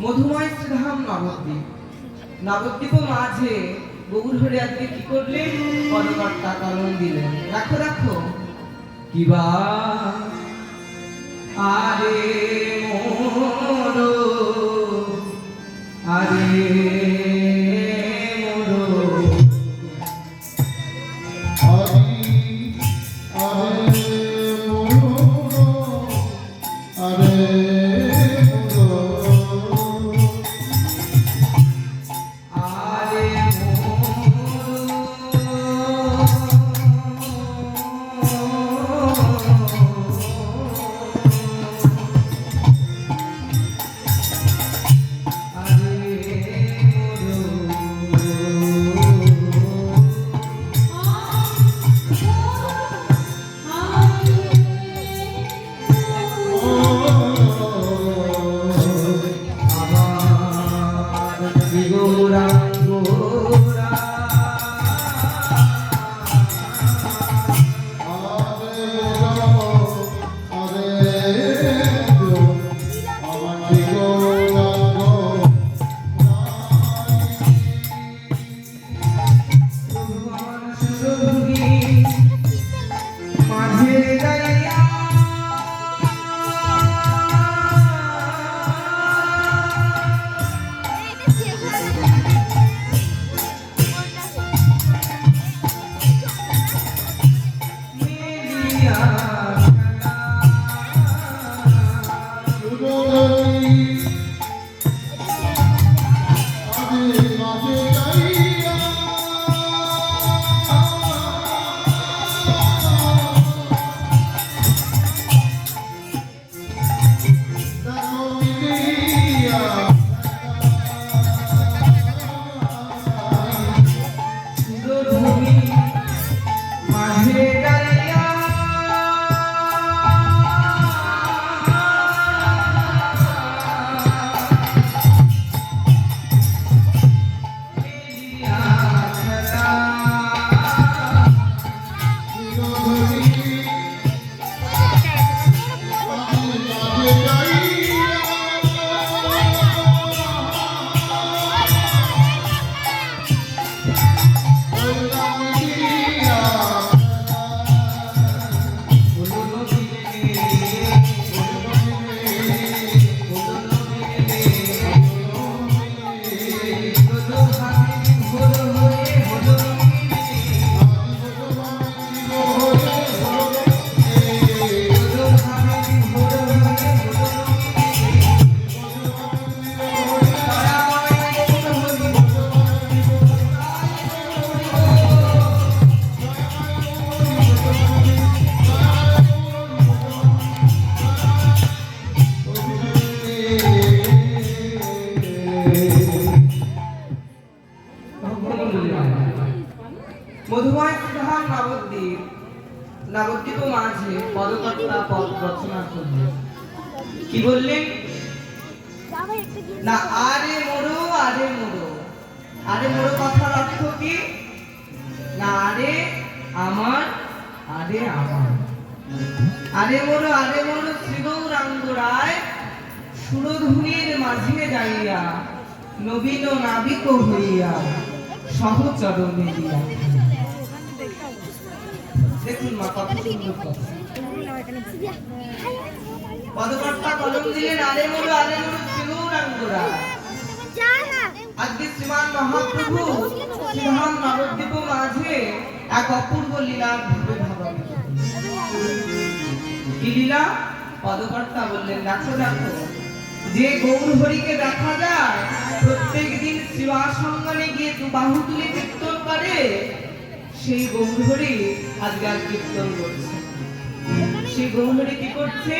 মধুময় শ্রীধাম নবদ্বীপ। নবদ্বীপ মাঝে গৌর হরে আজকে কি করলেন? পদকর্তা কলম দিলেন। রাখো রাখো। কিবা আরে মোর আরে মধুময় শ্রীধাম নবদ্বীপ। নবদ্বীপ মাঝে পদকর্তা পদ রচনা করলেন। কি বললেন? না আরে মোরো আরে মোরো। আরে মোরো কথার অর্থ কি? না আরে আমার আরে আমার। আরে মোরো শ্রী গৌরাঙ্গ রায় সুরধুনির মাঝে যাইয়া নবীন নাবিক হইয়া সহচর মিলিয়া। দেখুন মা কত সুন্দর কথা। পদকর্তা কলম দিলেন আরে মোরো শ্রী গৌরাঙ্গ রায়। আজকে শ্রীমান মহাপ্রভু শ্রীধাম নবদ্বীপ মাঝে এক অপূর্ব লীলা ভাবে ভাবান্বিত। কি লীলা? পদকর্তা বললেন দেখো দেখো, যে গৌর হরিকে দেখা যায় প্রত্যেক দিন শিবাসঙ্গনে গিয়ে দু বাহু তুলে কীর্তন করে, সেই গৌর হরি আজকে আর কীর্তন করছে। সেই গৌর হরি কি করছে?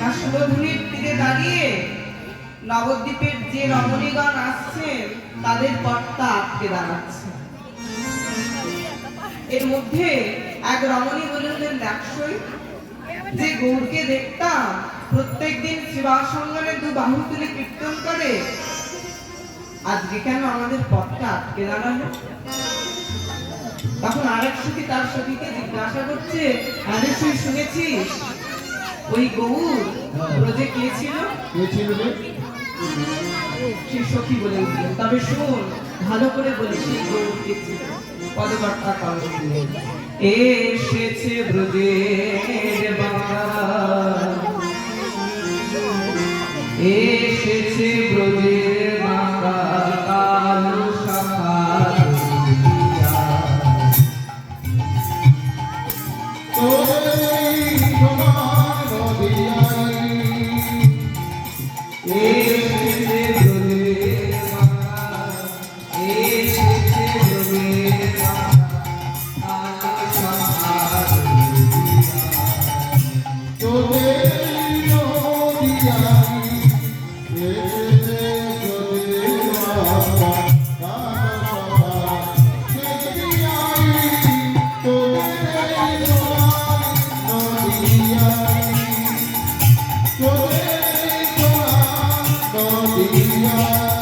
না সুরধুনির তীরে দাঁড়িয়ে নবদ্বীপের যে রমণীগণ আসছেন তাদের পথটা আটকে দাঁড়াচ্ছে। এর মধ্যে এক রমণী বললেন দেখছই, যে গৌরকে দেখতাম প্রত্যেকদিন শিবাসঙ্গনে দু বাহু তুলে কীর্তন করে, আজকে কেন আমাদের পথটা আটকে দাঁড়ালো? তখন আরেক সখী তার সখীকে জিজ্ঞাসা করছে, আরে তুই শুনেছিস ওই গৌর ব্রজে কে ছিল? সেই সখী বলে উঠলেন, তবে শুন ভালো করে বলি সেই গৌরকে ছিল। পদকর্তা কণ্ঠে এসেছে ব্রজের বাংলা, এসেছে ব্রজের বাংলা কালো শাখা ধরিয়া। এসেছে ব্রজের বাংলা, এসেছে ব্রজের বাংলা কালো শাখা ধরিয়া। Yeah.